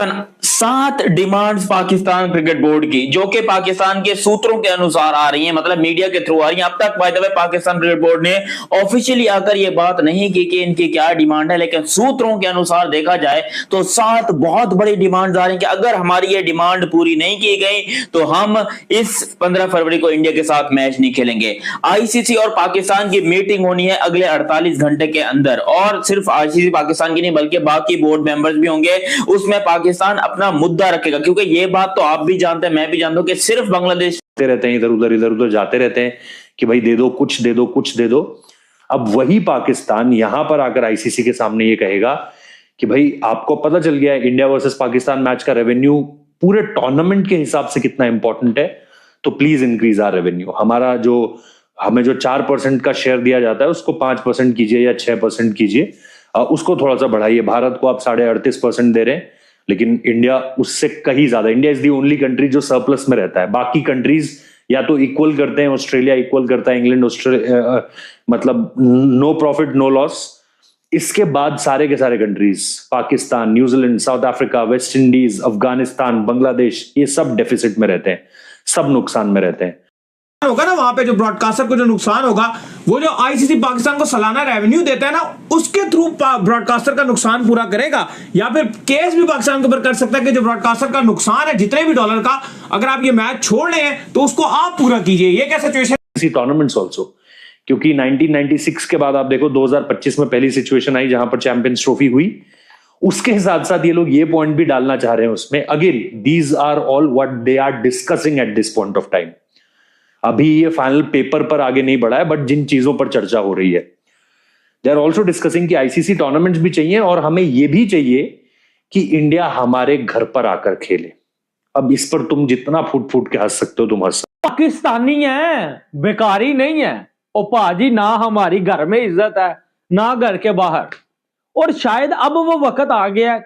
7 demands Pakistan cricket board की, जो कि पाकिस्तान के सूत्रों के अनुसार आ रही हैं, मतलब मीडिया के थ्रू आ रही हैं। अब तक by the way Pakistan cricket board ने ऑफिशियली आकर ये बात नहीं की कि इनकी क्या डिमांड है, लेकिन सूत्रों के अनुसार देखा जाए तो 7 बहुत बड़ी डिमांड्स आ रही हैं कि अगर हमारी ये डिमांड पूरी नहीं की गई तो हम इस 15 फरवरी को इंडिया के साथ मैच नहीं खेलेंगे। आईसीसी और पाकिस्तान की मीटिंग होनी है अगले 48 घंटे के अंदर, और सिर्फ आईसीसी पाकिस्तान की नहीं बल्कि बाकी बोर्ड मेंबर्स भी होंगे। उसमें पाकिस्तान अपना मुद्दा रखेगा, क्योंकि ये बात तो आप भी जानते हैं, मैं भी जानता हूं कि सिर्फ बांग्लादेश रहते हैं, इधर उधर जाते रहते हैं कि भाई दे दो, कुछ दे दो, कुछ दे दो। अब वही पाकिस्तान यहां पर आकर आईसीसी के सामने ये कहेगा कि भाई आपको पता चल गया है इंडिया वर्सेस पाकिस्तान मैच का रेवेन्यू पूरे टूर्नामेंट के हिसाब से कितना इंपॉर्टेंट है, तो प्लीज इंक्रीज आर रेवेन्यू। हमें जो 4% का शेयर दिया जाता है उसको 5% कीजिए या 6% कीजिए, उसको थोड़ा सा बढ़ाइए। भारत को आप 38.5% दे रहे हैं, लेकिन इंडिया उससे कहीं ज्यादा। India is the only country जो सरप्लस में रहता है। बाकी कंट्रीज या तो इक्वल करते हैं, ऑस्ट्रेलिया इक्वल करता है, इंग्लैंड ऑस्ट्रेलिया मतलब नो प्रॉफिट नो लॉस। इसके बाद सारे के सारे countries, Pakistan, New Zealand, south Africa, West Indies, Afghanistan, Bangladesh, ये सब डेफिसिट में रहते हैं, सब नुकसान में रहते हैं। होगा ना वहां पे जो ब्रॉडकास्टर को जो नुकसान होगा, वो जो आईसीसी पाकिस्तान को सालाना रेवेन्यू देता है ना, उसके थ्रू ब्रॉडकास्टर का नुकसान पूरा करेगा। या फिर केस भी पाकिस्तान के ऊपर कर सकता है कि जो ब्रॉडकास्टर का नुकसान है जितने भी डॉलर का, अगर आप ये मैच छोड़ रहे हैं तो उसको आप पूरा कीजिए। ये क्या सिचुएशन टूर्नामेंट्स ऑल्सो, क्योंकि 1996 के बाद आप देखो 2025 में पहली सिचुएशन आई जहां पर चैंपियंस ट्रॉफी हुई। उसके साथ साथ ये लोग ये पॉइंट भी डालना चाह रहे हैं उसमें। Again these are all what they are discussing at this point of time. अभी ये फाइनल पेपर पर आगे नहीं बढ़ा है, बट जिन चीजों पर चर्चा हो रही है, दे आर ऑल्सो डिस्कसिंग कि आईसीसी टूर्नामेंट्स भी चाहिए और हमें यह भी चाहिए कि इंडिया हमारे घर पर आकर खेले। अब इस पर तुम जितना फूट फूट के हंस सकते हो तुम हंस। पाकिस्तानी है, बेकारी नहीं है। ओ पाजी, ना हमारी घर में इज्जत है ना घर के बाहर। और शायद अब वो वक्त आ गया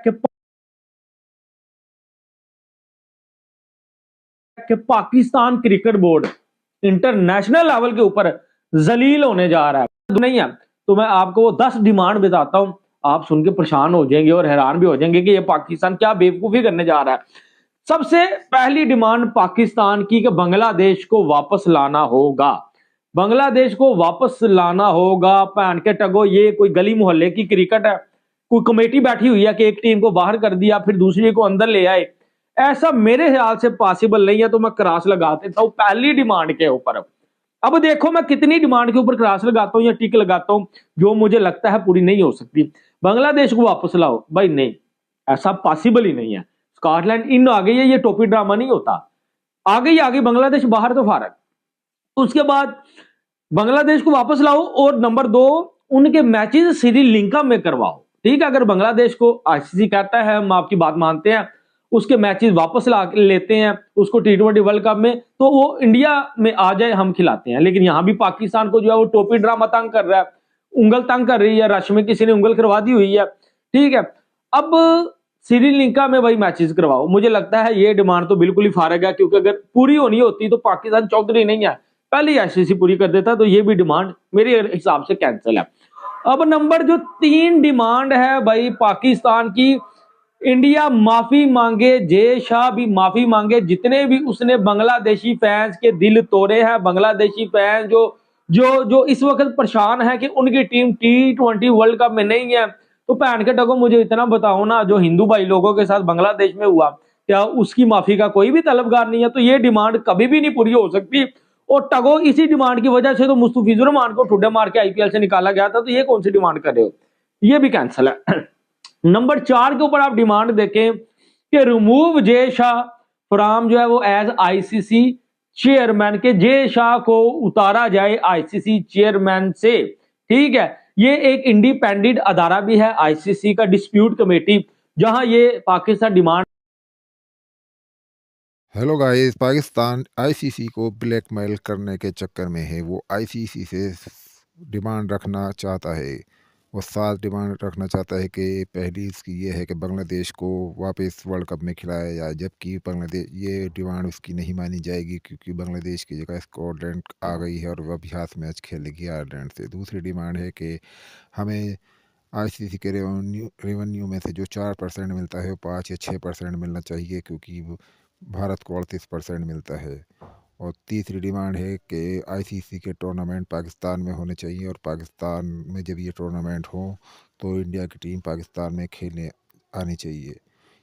कि Pakistan cricket board international level के ऊपर जलील होने जा रहा है। नहीं है तो मैं आपको वो 10 डिमांड बताता हूं, आप सुन के परेशान हो जाएंगे और हैरान भी हो जाएंगे कि ये पाकिस्तान क्या बेवकूफी करने जा रहा है। सबसे पहली डिमांड पाकिस्तान की कि बांग्लादेश को वापस लाना होगा। बांग्लादेश को वापस लाना होगा। पैन के टगो, ये कोई गली मोहल्ले की क्रिकेट है? कोई कमेटी बैठी हुई है कि एक टीम को बाहर कर दिया फिर दूसरी को अंदर ले आए? ऐसा मेरे ख्याल से पॉसिबल नहीं है। तो मैं क्रॉस लगा देता हूं पहली डिमांड के ऊपर। अब देखो मैं कितनी डिमांड के ऊपर क्रॉस लगाता हूं या टिक लगाता हूं जो मुझे लगता है पूरी नहीं हो सकती। बांग्लादेश को वापस लाओ, भाई नहीं, ऐसा पॉसिबल ही नहीं है। स्कॉटलैंड इन आ गई है, ये टोपी ड्रामा नहीं होता। आ गई बांग्लादेश बाहर तो फारक। उसके बाद बांग्लादेश को वापस लाओ और नंबर 2, उनके मैचेस श्रीलंका में करवाओ। ठीक है, अगर बांग्लादेश को आईसीसी कहता है हम आपकी बात मानते हैं, उसके मैचेस वापस ला लेते हैं उसको T20 वर्ल्ड कप में, तो वो इंडिया में आ जाए, हम खिलाते हैं। लेकिन यहां भी पाकिस्तान को जो है वो टोपी ड्रामा तंग कर रहा है, उंगल तंग कर रही है, रश में किसी ने उंगल करवा दी हुई है। ठीक है, अब श्रीलंका में भाई मैचेस करवाओ। मुझे लगता है ये डिमांड तो बिल्कुल ही फारग है, क्योंकि अगर पूरी होनी होती तो पाकिस्तान चौधरी नहीं है, पहले आईसीसी पूरी कर देता। तो ये भी डिमांड मेरे हिसाब से कैंसिल है। अब नंबर जो 3 डिमांड है भाई पाकिस्तान की, इंडिया माफी मांगे, जय शाह भी माफी मांगे, जितने भी उसने बांग्लादेशी फैंस के दिल तोड़े हैं। बांग्लादेशी फैंस जो जो जो इस वक्त परेशान है कि उनकी टीम T20 वर्ल्ड कप में नहीं है। तो भैन के टको मुझे इतना बताओ ना, जो हिंदू भाई लोगों के साथ बांग्लादेश में हुआ, क्या उसकी माफी का कोई भी तलबगार नहीं है? तो ये डिमांड कभी भी नहीं पूरी हो सकती। और टगो इसी डिमांड की वजह से तो मुस्तफिजुर रहमान को ठुड्डे मार के आईपीएल से निकाला गया था। तो ये कौन सी डिमांड कर रहे हो? ये भी कैंसिल है। नंबर 4 के ऊपर आप डिमांड देखें कि रिमूव जय शाह फ्रॉम जो है वो एज आईसीसी चेयरमैन, के जय शाह को उतारा जाए आईसीसी चेयरमैन से। ठीक है, ये एक इंडिपेंडेंट अदारा भी है आईसीसी का, डिस्प्यूट कमेटी, जहां ये Pakistan demand. Hello guys, Pakistan ICC को ब्लैकमेल करने के चक्कर में है। वो आईसीसी से डिमांड रखना चाहता है, वो 7 डिमांड रखना चाहता है कि पहली इसकी ये है कि बांग्लादेश को वापस वर्ल्ड कप में खिलाया जाए, जबकि बांग्लादेश ये डिमांड उसकी नहीं मानी जाएगी क्योंकि बांग्लादेश की जगह स्कॉटलैंड आ गई है और वह अभ्यास मैच खेलेगी आयरलैंड से। दूसरी डिमांड है कि हमें आईसीसी के रेवेन्यू में से जो 4% मिलता है वो 5 या 6% मिलना चाहिए, क्योंकि भारत को 38% मिलता है। और तीसरी डिमांड है कि आईसीसी के टूर्नामेंट पाकिस्तान में होने चाहिए, और पाकिस्तान में जब ये टूर्नामेंट हो तो इंडिया की टीम पाकिस्तान में खेलने आनी चाहिए।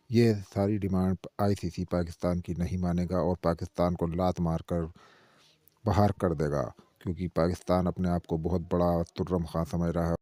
ये सारी डिमांड आईसीसी पाकिस्तान की नहीं मानेगा और पाकिस्तान को लात मारकर बाहर कर देगा, क्योंकि पाकिस्तान अपने आप को बहुत बड़ा तुर्रम खां समझ रहा है।